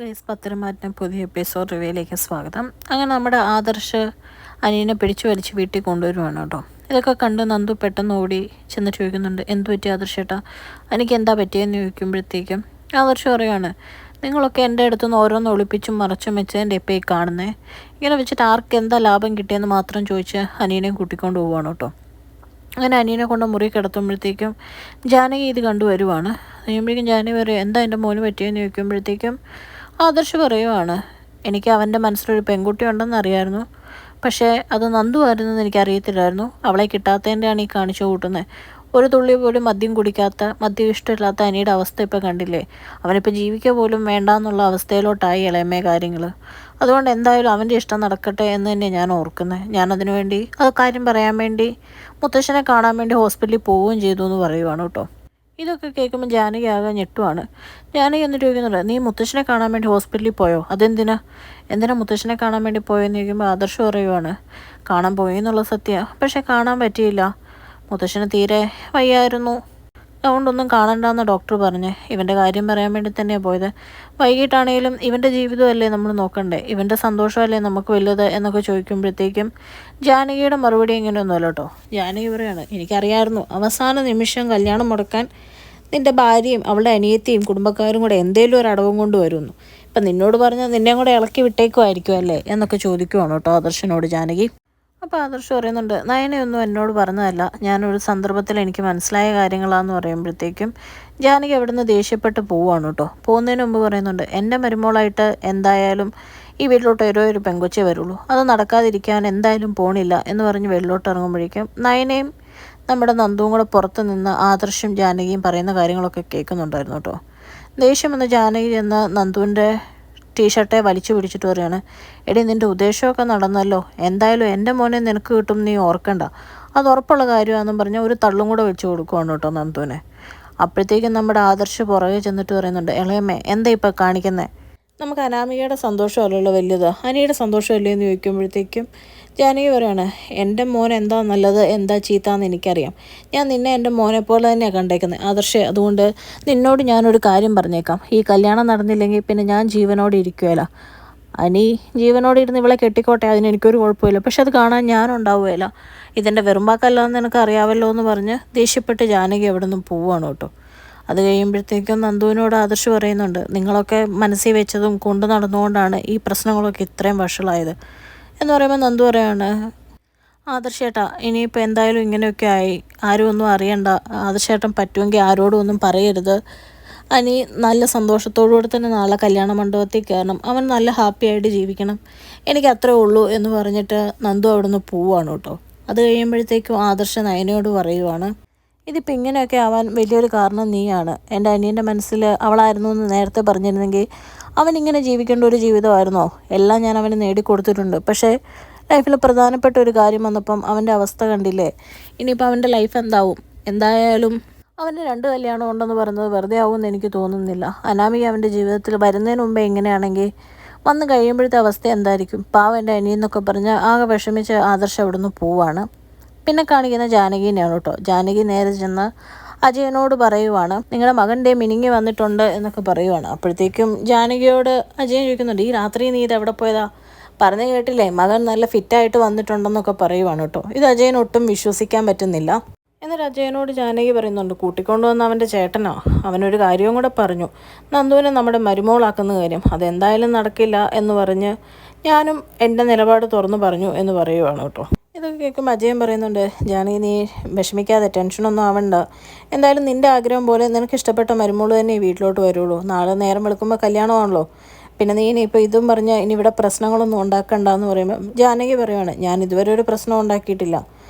Guys, പത്തരമാറ്റിന് പുതിയ episode റിവ്യൂയിലേക്ക് സ്വാഗതം. അങ്ങനെ നമ്മുടെ ആദർശ് അനിയനെ പിടിച്ചു വലിച്ച് വീട്ടിൽ കൊണ്ടുവരുവാണ് കേട്ടോ. ഇതൊക്കെ കണ്ട് നന്ദു പെട്ടെന്ന് ഓടി ചെന്ന് ചോദിക്കുന്നുണ്ട്, എന്ത് പറ്റി ആദർശേട്ടാ, എനിക്ക് എന്താ പറ്റിയെന്ന് ചോദിക്കുമ്പോഴത്തേക്കും ആദർശ് പറയുവാണ്, നിങ്ങളൊക്കെ എൻ്റെ അടുത്തുനിന്ന് ഓരോന്ന് ഒളിപ്പിച്ചും മറച്ചും വെച്ച് എൻ്റെ ഇപ്പോൾ ഈ കാണുന്നേ, ഇങ്ങനെ വെച്ചിട്ട് ആർക്ക് എന്താ ലാഭം കിട്ടിയെന്ന് മാത്രം ചോദിച്ച് അനിയനെയും കൂട്ടിക്കൊണ്ട് പോവുകയാണ് കേട്ടോ. അങ്ങനെ അനിയനെ കൊണ്ട് മുറി കിടത്തുമ്പോഴത്തേക്കും ജാനകി ഇത് കണ്ടുവരുവാണ്. കഴിയുമ്പോഴേക്കും ജാനകി പറയും, എന്താ എൻ്റെ മോന് പറ്റിയെന്ന് ചോദിക്കുമ്പോഴത്തേക്കും ആദർശ് പറയുവാണ്, എനിക്ക് അവൻ്റെ മനസ്സിലൊരു പെൺകുട്ടി ഉണ്ടെന്ന് അറിയായിരുന്നു, പക്ഷേ അത് നന്ദു ആയിരുന്നെന്ന് എനിക്കറിയത്തില്ലായിരുന്നു. അവളെ കിട്ടാത്തതിൻ്റെയാണ് ഈ കാണിച്ചു കൂട്ടുന്നത്. ഒരു തുള്ളി പോലും മദ്യം കുടിക്കാത്ത, മദ്യം ഇഷ്ടമില്ലാത്ത അനിയുടെ അവസ്ഥ ഇപ്പോൾ കണ്ടില്ലേ. അവനിപ്പോൾ ജീവിക്കുക പോലും വേണ്ടാന്നുള്ള അവസ്ഥയിലോട്ടായി ഇളയമേ കാര്യങ്ങൾ. അതുകൊണ്ട് എന്തായാലും അവൻ്റെ ഇഷ്ടം നടക്കട്ടെ എന്ന് തന്നെ ഞാൻ ഓർക്കുന്നത്. ഞാനതിനു വേണ്ടി അത് കാര്യം പറയാൻ വേണ്ടി മുത്തശ്ശനെ കാണാൻ വേണ്ടി ഹോസ്പിറ്റലിൽ പോവുകയും ചെയ്തു എന്ന് പറയുവാണ് കേട്ടോ. ഇതൊക്കെ കേൾക്കുമ്പോൾ ജാനകി ആകെ ഞെട്ടുവാണ്. ജാനകി എന്നിട്ട് ചോദിക്കുന്നുണ്ട്, നീ മുത്തശ്ശനെ കാണാൻ വേണ്ടി ഹോസ്പിറ്റലിൽ പോയോ? എന്തിനാ മുത്തശ്ശനെ കാണാൻ വേണ്ടി പോയെന്ന് ചോദിക്കുമ്പോൾ ആദർശ് പറയുവാണ്, കാണാൻ പോയെന്നുള്ള സത്യമാണ്, പക്ഷേ കാണാൻ പറ്റിയില്ല. മുത്തശ്ശന് തീരെ വയ്യായിരുന്നു, അതുകൊണ്ടൊന്നും കാണണ്ടെന്ന് ഡോക്ടർ പറഞ്ഞ്. ഇവൻ്റെ കാര്യം പറയാൻ വേണ്ടി തന്നെയാണ് പോയത്. വൈകിട്ടാണെങ്കിലും ഇവൻ്റെ ജീവിതമല്ലേ നമ്മൾ നോക്കണ്ടേ, ഇവൻ്റെ സന്തോഷമല്ലേ നമുക്ക് വലുത് എന്നൊക്കെ ചോദിക്കുമ്പോഴത്തേക്കും ജാനകിയുടെ മറുപടി ഇങ്ങനെയൊന്നുമല്ല കേട്ടോ. ജാനകി പറയാണ്, എനിക്കറിയായിരുന്നു അവസാന നിമിഷം കല്യാണം മുടക്കാൻ നിൻ്റെ ഭാര്യയും അവളുടെ അനിയത്തിയും കുടുംബക്കാരും കൂടെ എന്തേലും ഒരു അടവും കൊണ്ട് വരുമെന്നു. ഇപ്പം നിന്നോട് പറഞ്ഞാൽ നിന്നെയും കൂടെ ഇളക്കി വിട്ടേക്കുമായിരിക്കും അല്ലേ എന്നൊക്കെ ചോദിക്കുവാണ് കേട്ടോ ആദർശനോട് ജാനകി. അപ്പോൾ ആദർശ് പറയുന്നുണ്ട്, നയനയൊന്നും എന്നോട് പറഞ്ഞതല്ല, ഞാനൊരു സന്ദർഭത്തിൽ എനിക്ക് മനസ്സിലായ കാര്യങ്ങളാന്ന് പറയുമ്പോഴത്തേക്കും ജാനകി അവിടുന്ന് ദേഷ്യപ്പെട്ട് പോവുകയാണ് കേട്ടോ. പോകുന്നതിന് മുമ്പ് പറയുന്നുണ്ട്, എൻ്റെ മരുമോളായിട്ട് എന്തായാലും ഈ വീട്ടിലോട്ട് ഒരു പെങ്കൊച്ചേ വരുള്ളൂ, അത് നടക്കാതിരിക്കാൻ എന്തായാലും പോണില്ല എന്ന് പറഞ്ഞ് വെളിലോട്ട് ഇറങ്ങുമ്പോഴേക്കും നയനയും നമ്മുടെ നന്ദുവും കൂടെ പുറത്ത് നിന്ന് ആദർശും ജാനകിയും പറയുന്ന കാര്യങ്ങളൊക്കെ കേൾക്കുന്നുണ്ടായിരുന്നു കേട്ടോ. ദേഷ്യം വന്ന് ജാനകി ചെന്ന് നന്ദുവിൻ്റെ ടീഷർട്ടെ വലിച്ചു പിടിച്ചിട്ട് പറയുകയാണ്, എടി നിൻ്റെ ഉദ്ദേശമൊക്കെ നടന്നല്ലോ, എന്തായാലും എൻ്റെ മോനെ നിനക്ക് കിട്ടും, നീ ഓർക്കണ്ട, അത് ഉറപ്പുള്ള കാര്യമാണെന്നും പറഞ്ഞാൽ ഒരു തള്ളും കൂടെ വെച്ച് കൊടുക്കുവാണ് കേട്ടോ നന്ദുവിനെ. അപ്പോഴത്തേക്കും നമ്മുടെ ആദർശ് പുറകെ ചെന്നിട്ട് പറയുന്നുണ്ട്, ഇളയമ്മേ എന്താ ഇപ്പം കാണിക്കുന്നത്, നമുക്ക് അനാമികയുടെ സന്തോഷമല്ലല്ലോ വലുത്, അനിയുടെ സന്തോഷമല്ലേ എന്ന് ചോദിക്കുമ്പോഴത്തേക്കും ജാനകി പറയാണ്, എൻ്റെ മോൻ എന്താ നല്ലത് എന്താ ചീത്താന്ന് എനിക്കറിയാം, ഞാൻ നിന്നെ എൻ്റെ മോനെ പോലെ തന്നെയാണ് കണ്ടേക്കുന്നത് ആദർശേ, അതുകൊണ്ട് നിന്നോട് ഞാനൊരു കാര്യം പറഞ്ഞേക്കാം, ഈ കല്യാണം നടന്നില്ലെങ്കിൽ പിന്നെ ഞാൻ ജീവനോടെ ഇരിക്കുകയില്ല. അനി ജീവനോടെ ഇരുന്ന് ഇവളെ കെട്ടിക്കോട്ടെ, അതിനെനിക്കൊരു കുഴപ്പമില്ല, പക്ഷെ അത് കാണാൻ ഞാനുണ്ടാവുകയില്ല, ഇതെൻ്റെ വെറുമ്പാക്കല്ലാന്ന് നിനക്ക് അറിയാമല്ലോ എന്ന് പറഞ്ഞ് ദേഷ്യപ്പെട്ട് ജാനകി അവിടെ നിന്ന് പോവുകയാണ് കേട്ടോ. അത് കഴിയുമ്പോഴത്തേക്കും നന്ദുവിനോട് ആദർശ് പറയുന്നുണ്ട്, നിങ്ങളൊക്കെ മനസ്സിൽ വെച്ചതും കൊണ്ടു നടന്നുകൊണ്ടാണ് ഈ പ്രശ്നങ്ങളൊക്കെ ഇത്രയും വഷളായത് എന്ന് പറയുമ്പോൾ നന്ദു പറയാണ്, ആദർശേട്ടാ ഇനിയിപ്പോൾ എന്തായാലും ഇങ്ങനെയൊക്കെ ആയി, ആരും ഒന്നും അറിയണ്ട, ആദർശേട്ടൻ പറ്റുമെങ്കിൽ ആരോടും ഒന്നും പറയരുത്, അനി നല്ല സന്തോഷത്തോടുകൂടി തന്നെ നാളെ കല്യാണ മണ്ഡപത്തിൽ കയറണം, അവൻ നല്ല ഹാപ്പി ആയിട്ട് ജീവിക്കണം, എനിക്ക് അത്രേ ഉള്ളൂ എന്ന് പറഞ്ഞിട്ട് നന്ദു അവിടെ നിന്ന് പോവുകയാണ് കേട്ടോ. അത് കഴിയുമ്പോഴത്തേക്കും ആദർശ നയനയോട് പറയുവാണ്, ഇതിപ്പോൾ ഇങ്ങനെയൊക്കെ ആവാൻ വലിയൊരു കാരണം നീയാണ്. എൻ്റെ അനിയൻ്റെ മനസ്സിൽ അവളായിരുന്നു എന്ന് നേരത്തെ പറഞ്ഞിരുന്നെങ്കിൽ അവൻ ഇങ്ങനെ ജീവിക്കേണ്ട ഒരു ജീവിതമായിരുന്നോ? എല്ലാം ഞാൻ അവന് നേടിക്കൊടുത്തിട്ടുണ്ട്, പക്ഷേ ലൈഫിൽ പ്രധാനപ്പെട്ട ഒരു കാര്യം വന്നപ്പം അവൻ്റെ അവസ്ഥ കണ്ടില്ലേ, ഇനിയിപ്പോൾ അവൻ്റെ ലൈഫ് എന്താവും? എന്തായാലും അവൻ്റെ 2 കല്യാണം ഉണ്ടെന്ന് പറയുന്നത് വെറുതെ ആവുമെന്ന് എനിക്ക് തോന്നുന്നില്ല. അനാമിക അവൻ്റെ ജീവിതത്തിൽ വരുന്നതിന് മുമ്പേ എങ്ങനെയാണെങ്കിൽ വന്ന് കഴിയുമ്പോഴത്തെ അവസ്ഥ എന്തായിരിക്കും? പാവം എൻ്റെ അനിയെന്നൊക്കെ പറഞ്ഞ് ആകെ വിഷമിച്ച് ആദർശം അവിടെ നിന്ന് പോവാണ്. പിന്നെ കാണിക്കുന്ന ജാനകിനെയാണ് കേട്ടോ. ജാനകി നേരെ ചെന്ന് അജയനോട് പറയുവാണ്, നിങ്ങളുടെ മകൻ്റെ മിനിങ്ങി വന്നിട്ടുണ്ട് എന്നൊക്കെ പറയുവാണ്. അപ്പോഴത്തേക്കും ജാനകിയോട് അജയൻ ചോദിക്കുന്നുണ്ട്, ഈ രാത്രി നീ ഇത് എവിടെ പോയതാ? പറഞ്ഞു കേട്ടില്ലേ, മകൻ നല്ല ഫിറ്റായിട്ട് വന്നിട്ടുണ്ടെന്നൊക്കെ പറയുവാണ് കേട്ടോ. ഇത് അജയൻ ഒട്ടും വിശ്വസിക്കാൻ പറ്റുന്നില്ല. എന്നിട്ട് അജയനോട് ജാനകി പറയുന്നുണ്ട്, കൂട്ടിക്കൊണ്ടുവന്ന അവൻ്റെ ചേട്ടനോ, അവനൊരു കാര്യവും കൂടെ പറഞ്ഞു, നന്ദുവിനെ നമ്മുടെ മരുമോളാക്കുന്ന കാര്യം, അതെന്തായാലും നടക്കില്ല എന്ന് പറഞ്ഞ് ഞാനും എൻ്റെ നിലപാട് തുറന്നു പറഞ്ഞു എന്ന് പറയുവാണ് കേട്ടോ. ഇതൊക്കെ കേൾക്കുമ്പോൾ അജയൻ പറയുന്നുണ്ട്, ജാനകി നീ വിഷമിക്കാതെ, ടെൻഷനൊന്നും ആവണ്ട, എന്തായാലും നിൻ്റെ ആഗ്രഹം പോലെ നിനക്ക് ഇഷ്ടപ്പെട്ട മരുമോള് തന്നെ ഈ വീട്ടിലോട്ട് വരുള്ളൂ, നാളെ നേരം വെളുക്കുമ്പോൾ കല്യാണമാണല്ലോ, പിന്നെ നീ ഇനിയിപ്പോൾ ഇതും പറഞ്ഞാൽ ഇനി ഇവിടെ പ്രശ്നങ്ങളൊന്നും ഉണ്ടാക്കണ്ട എന്ന് പറയുമ്പോൾ ജാനകി പറയുവാണ്, ഞാൻ ഇതുവരെ ഒരു പ്രശ്നം ഉണ്ടാക്കിയിട്ടില്ല,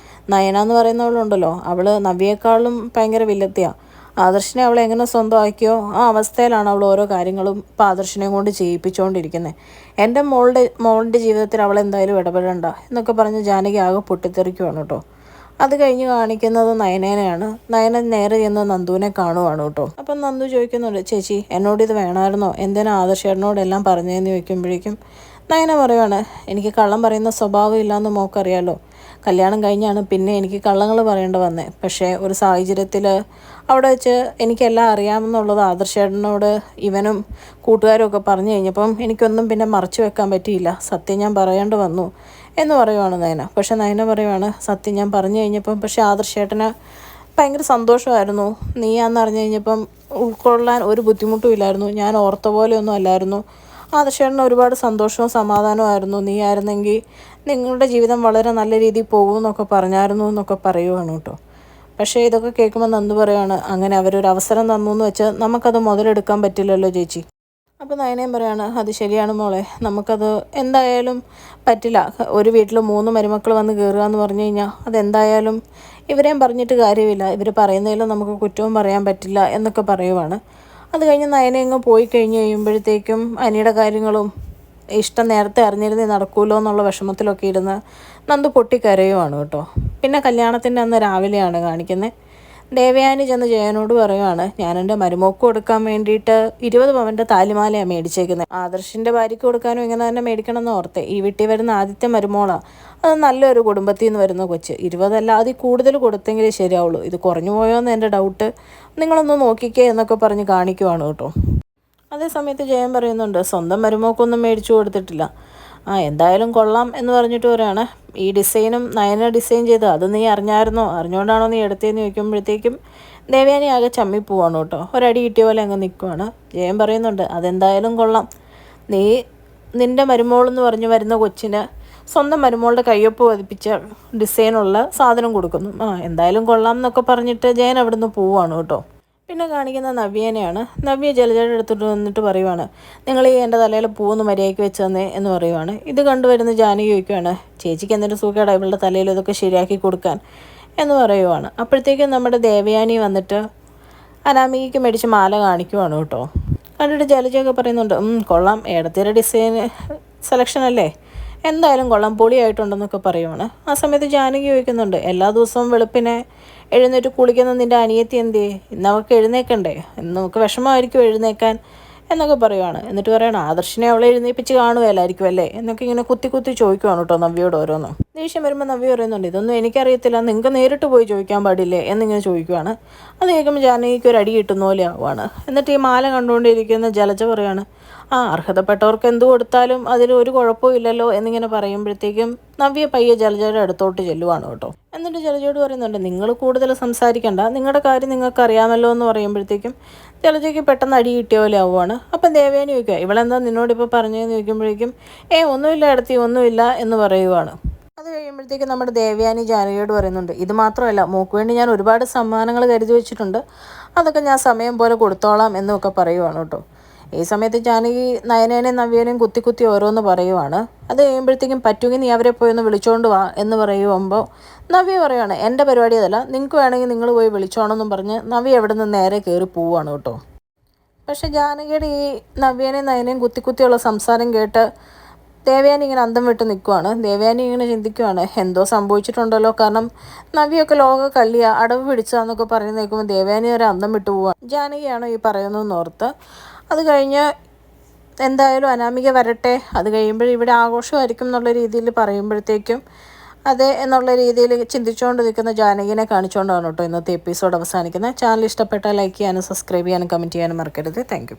നയന എന്ന് പറയുന്നവളുണ്ടല്ലോ, അവൾ നവ്യേക്കാളും ഭയങ്കര വില്ലത്തിയാണ്, ആദർശിനെ അവളെ എങ്ങനെ സ്വന്തമാക്കിയോ ആ അവസ്ഥയിലാണ് അവൾ ഓരോ കാര്യങ്ങളും ഇപ്പോൾ ആദർശിനെ കൊണ്ട് ചെയ്യിപ്പിച്ചുകൊണ്ടിരിക്കുന്നത്, എൻ്റെ മോളുടെ ജീവിതത്തിൽ അവൾ എന്തായാലും ഇടപെടണ്ട എന്നൊക്കെ പറഞ്ഞ് ജാനകി ആകെ പൊട്ടിത്തെറിക്കുവാണ് കേട്ടോ. അത് കഴിഞ്ഞ് കാണിക്കുന്നത് നയനേനെയാണ്. നയന നേരെ ചെന്ന് നന്ദുവിനെ കാണുവാണ് കേട്ടോ. അപ്പം നന്ദു ചോദിക്കുന്നുണ്ട്, ചേച്ചി എന്നോടിത് വേണമായിരുന്നോ, എന്തിനാ ആദർശേട്ടനോടെല്ലാം പറഞ്ഞതെന്ന് ചോദിക്കുമ്പോഴേക്കും നയന പറയുവാണ്, എനിക്ക് കള്ളം പറയുന്ന സ്വഭാവം ഇല്ലയെന്ന് മോക്കറിയാലോ, കല്യാണം കഴിഞ്ഞാണ് പിന്നെ എനിക്ക് കള്ളങ്ങൾ പറയേണ്ടി വന്നത്, പക്ഷേ ഒരു സാഹചര്യത്തിൽ അവിടെ വെച്ച് എനിക്കെല്ലാം അറിയാമെന്നുള്ളത് ആദർശേട്ടനോട് ഇവനും കൂട്ടുകാരും ഒക്കെ പറഞ്ഞു കഴിഞ്ഞപ്പം എനിക്കൊന്നും പിന്നെ മറച്ചു വെക്കാൻ പറ്റിയില്ല, സത്യം ഞാൻ പറയേണ്ടി വന്നു എന്ന് പറയുവാണ് നയന. പക്ഷെ നയന പറയുവാണ് സത്യം ഞാൻ പറഞ്ഞു കഴിഞ്ഞപ്പം പക്ഷേ ആദർശേട്ടന് ഭയങ്കര സന്തോഷമായിരുന്നു. നീയാന്ന് അറിഞ്ഞു കഴിഞ്ഞപ്പം ഉൾക്കൊള്ളാൻ ഒരു ബുദ്ധിമുട്ടും ഇല്ലായിരുന്നു. ഞാൻ ഓർത്ത പോലെയൊന്നും അല്ലായിരുന്നു. ആദർശേട്ടന് ഒരുപാട് സന്തോഷവും സമാധാനമായിരുന്നു. നീ ആയിരുന്നെങ്കിൽ നിങ്ങളുടെ ജീവിതം വളരെ നല്ല രീതിയിൽ പോകുമെന്നൊക്കെ പറഞ്ഞായിരുന്നു എന്നൊക്കെ പറയുവാണ് കേട്ടോ. പക്ഷേ ഇതൊക്കെ കേൾക്കുമ്പോൾ നന്ദു പറയുവാണ് അങ്ങനെ അവരൊരു അവസരം തന്നു എന്ന് വെച്ചാൽ നമുക്കത് മുതലെടുക്കാൻ പറ്റില്ലല്ലോ ചേച്ചി. അപ്പോൾ നയനയും പറയാണ് അത് ശരിയാണ് മോളെ, നമുക്കത് എന്തായാലും പറ്റില്ല. ഒരു വീട്ടിൽ 3 മരുമക്കൾ വന്ന് കയറുക എന്ന് പറഞ്ഞു കഴിഞ്ഞാൽ അതെന്തായാലും ഇവരെയും പറഞ്ഞിട്ട് കാര്യമില്ല, ഇവർ പറയുന്നതിലും നമുക്ക് കുറ്റവും പറയാൻ പറ്റില്ല എന്നൊക്കെ പറയുവാണ്. അത് കഴിഞ്ഞ് നയനയങ്ങ് പോയി കഴിഞ്ഞ് കഴിയുമ്പോഴത്തേക്കും അനിയുടെ കാര്യങ്ങളും ഇഷ്ടം നേരത്തെ അറിഞ്ഞിരുന്നേ നടക്കുമല്ലോ എന്നുള്ള വിഷമത്തിലൊക്കെ ഇരുന്ന് നന്ദു പൊട്ടിക്കരയുവാണ് കേട്ടോ. പിന്നെ കല്യാണത്തിൻ്റെ അന്ന് രാവിലെയാണ് കാണിക്കുന്നത്. ദേവയാനി ചെന്ന് ജയനോട് പറയുവാണ് ഞാൻ എൻ്റെ മരുമോക്ക് കൊടുക്കാൻ വേണ്ടിയിട്ട് 20 പവൻ്റെ താലിമാലയാണ് മേടിച്ചേക്കുന്നത്. ആദർശിൻ്റെ ഭാര്യയ്ക്ക് കൊടുക്കാനും ഇങ്ങനെ തന്നെ മേടിക്കണം എന്ന് ഓർത്തെ. ഈ വീട്ടിൽ വരുന്ന ആദ്യത്തെ മരുമോളാണ്, അത് നല്ലൊരു കുടുംബത്തിൽ നിന്ന് വരുന്ന കൊച്ച്. 20 അല്ല അതിൽ കൂടുതൽ കൊടുത്തെങ്കിലേ ശരിയാവുള്ളൂ. ഇത് കുറഞ്ഞു പോയോന്ന് എൻ്റെ ഡൗട്ട്, നിങ്ങളൊന്ന് നോക്കിക്കേ എന്നൊക്കെ പറഞ്ഞ് കാണിക്കുവാണ് കേട്ടോ. അതേ സമയത്ത് ജയൻ പറയുന്നുണ്ട് സ്വന്തം മരുമോക്കൊന്നും മേടിച്ചു കൊടുത്തിട്ടില്ല. എന്തായാലും കൊള്ളാം എന്ന് പറഞ്ഞിട്ട് പറയാണ് ഈ ഡിസൈനും നയന ഡിസൈൻ ചെയ്ത് അത് നീ അറിഞ്ഞായിരുന്നോ, അറിഞ്ഞുകൊണ്ടാണോ നീ എടുത്തതെന്ന് ചോദിക്കുമ്പോഴത്തേക്കും ദേവയാനി ആകെ ചമ്മിപ്പോവാണ് കേട്ടോ. ഒരടി കിട്ടിയ പോലെ അങ്ങ് നിൽക്കുവാണ്. ജയൻ പറയുന്നുണ്ട് അതെന്തായാലും കൊള്ളാം, നീ നിൻ്റെ മരുമോളെന്ന് പറഞ്ഞു വരുന്ന കൊച്ചിന് സ്വന്തം മരുമോളുടെ കയ്യൊപ്പ് പതിപ്പിച്ച ഡിസൈനുള്ള സാധനം കൊടുക്കുന്നു. എന്തായാലും കൊള്ളാം എന്നൊക്കെ പറഞ്ഞിട്ട് ജയൻ അവിടെ നിന്ന് പോവുകയാണ് കേട്ടോ. പിന്നെ കാണിക്കുന്ന നവ്യേനെയാണ്. നവ്യ ജലജയുടെ എടുത്തിട്ട് വന്നിട്ട് പറയുവാണ് നിങ്ങൾ ഈ എൻ്റെ തലയിൽ പൂവൊന്ന് മര്യാദയ്ക്ക് വെച്ച് തന്നേ എന്ന് പറയുവാണ്. ഇത് കണ്ടുവരുന്ന ജാനകി ചോദിക്കുകയാണ് ചേച്ചിക്ക് എന്തിൻ്റെ സുഖേടാ ഇവളുടെ തലയിൽ ഇതൊക്കെ ശരിയാക്കി കൊടുക്കാൻ എന്ന് പറയുവാണ്. അപ്പോഴത്തേക്കും നമ്മുടെ ദേവയാനി വന്നിട്ട് അനാമികയ്ക്ക് മേടിച്ച് മാല കാണിക്കുവാണ് കേട്ടോ. കണ്ടിട്ട് ജലജയൊക്കെ പറയുന്നുണ്ട് കൊള്ളാം, ഏടത്തിയുടെ ഡിസൈൻ സെലക്ഷൻ അല്ലേ, എന്തായാലും കൊള്ളാം, പൊളിയായിട്ടുണ്ടെന്നൊക്കെ പറയുവാണ്. ആ സമയത്ത് ജാനകി ചോദിക്കുന്നുണ്ട് എല്ലാ ദിവസവും വെളുപ്പിനെ എഴുന്നേറ്റ് കുളിക്കുന്ന നിൻ്റെ അനിയത്തി എന്തേ, ഇന്ന് അവൾക്ക് എഴുന്നേക്കണ്ടേ, ഇന്ന് നമുക്ക് വിഷമമായിരിക്കും എഴുന്നേക്കാൻ എന്നൊക്കെ പറയുവാണ്. എന്നിട്ട് പറയണം ആദർശിനെ അവളെ എഴുന്നേൽപ്പിച്ച് കാണുകയല്ലായിരിക്കും അല്ലേ എന്നൊക്കെ ഇങ്ങനെ കുത്തി കുത്തി ചോദിക്കുവാണ് കേട്ടോ നവ്യയോട് ഓരോന്നും. ദേഷ്യം വരുമ്പോൾ നവ്യ പറയുന്നുണ്ട് ഇതൊന്നും എനിക്കറിയത്തില്ല, നിങ്ങൾക്ക് നേരിട്ട് പോയി ചോദിക്കാൻ പാടില്ലേ എന്നിങ്ങനെ ചോദിക്കുവാണ്. അത് കേൾക്കുമ്പോൾ ജാനകിക്ക് ഒരു അടി കിട്ടുന്ന പോലെ ആവുകയാണ്. എന്നിട്ട് ഈ മാല കണ്ടുകൊണ്ടിരിക്കുന്ന ജലജ പറയാണ് അർഹതപ്പെട്ടവർക്ക് എന്ത് കൊടുത്താലും അതിൽ ഒരു കുഴപ്പവും ഇല്ലല്ലോ എന്നിങ്ങനെ പറയുമ്പോഴത്തേക്കും നവ്യ പയ്യെ ജലജയുടെ അടുത്തോട്ട് ചെല്ലുവാണ് കേട്ടോ. എന്നിട്ട് ജലജയോട് പറയുന്നുണ്ട് നിങ്ങൾ കൂടുതൽ സംസാരിക്കണ്ട, നിങ്ങളുടെ കാര്യം നിങ്ങൾക്ക് അറിയാമല്ലോ എന്ന് പറയുമ്പോഴത്തേക്കും ജലജയ്ക്ക് പെട്ടെന്ന് അടി കിട്ടിയ പോലെ ആവുകയാണ്. അപ്പം ദേവയാനി ചോദിക്കുക ഇവളെന്താ നിന്നോടിപ്പോൾ പറഞ്ഞതെന്ന് ചോദിക്കുമ്പോഴേക്കും ഒന്നുമില്ല ഇടത്തി ഒന്നുമില്ല എന്ന് പറയുവാണ്. അത് കഴിയുമ്പോഴത്തേക്കും നമ്മുടെ ദേവയാനി ജാനകിയോട് പറയുന്നുണ്ട് ഇത് മാത്രമല്ല മോക്ക് വേണ്ടി ഞാൻ ഒരുപാട് സമ്മാനങ്ങൾ കരുതി വെച്ചിട്ടുണ്ട്, അതൊക്കെ ഞാൻ സമയം പോലെ കൊടുത്തോളാം എന്നൊക്കെ പറയുവാണ് കേട്ടോ. ഈ സമയത്ത് ജാനകി നയനേനെയും നവ്യേനെയും കുത്തി കുത്തി ഓരോന്ന് പറയുവാണ്. അത് കഴിയുമ്പോഴത്തേക്കും പറ്റുമെങ്കിൽ നീ അവരെ പോയി ഒന്ന് വിളിച്ചോണ്ട് വാ എന്ന് പറയുമ്പോൾ നവ്യ പറയുവാണ് എൻ്റെ പരിപാടി അതല്ല, നിങ്ങൾക്ക് വേണമെങ്കിൽ നിങ്ങൾ പോയി വിളിച്ചോണമെന്നും പറഞ്ഞ് നവ്യ അവിടെ നിന്ന് നേരെ കയറി പോവുകയാണ് കേട്ടോ. പക്ഷേ ജാനകിയുടെ ഈ നവ്യേനെയും നയനെയും കുത്തി കുത്തിയുള്ള സംസാരം കേട്ട് ദേവയാനി ഇങ്ങനെ അന്തം വിട്ട് നിൽക്കുവാണ്. ദേവയാനി ഇങ്ങനെ ചിന്തിക്കുവാണ് എന്തോ സംഭവിച്ചിട്ടുണ്ടല്ലോ, കാരണം നവ്യൊക്കെ ലോക കള്ളിയ അടവ് പിടിച്ചാന്നൊക്കെ പറയുന്ന നിൽക്കുമ്പോൾ ദേവയാനി ഒരു അന്തം വിട്ടു പോവാണ്. ജാനകിയാണോ ഈ പറയുന്നതെന്ന് ഓർത്ത്. അത് കഴിഞ്ഞ് എന്തായാലും അനാമിക വരട്ടെ, അത് കഴിയുമ്പോൾ ഇവിടെ ആഘോഷമായിരിക്കും എന്നുള്ള രീതിയിൽ പറയുമ്പോഴത്തേക്കും അതെ എന്നുള്ള രീതിയിൽ ചിന്തിച്ചുകൊണ്ട് നിൽക്കുന്ന ജാനകിനെ കാണിച്ചുകൊണ്ടാണ് കേട്ടോ ഇന്നത്തെ എപ്പിസോഡ് അവസാനിക്കുന്നത്. ചാനൽ ഇഷ്ടപ്പെട്ടാൽ ലൈക്ക് ചെയ്യാനും സബ്സ്ക്രൈബ് ചെയ്യാനും കമൻറ്റ് ചെയ്യാനും മറക്കരുത്. താങ്ക്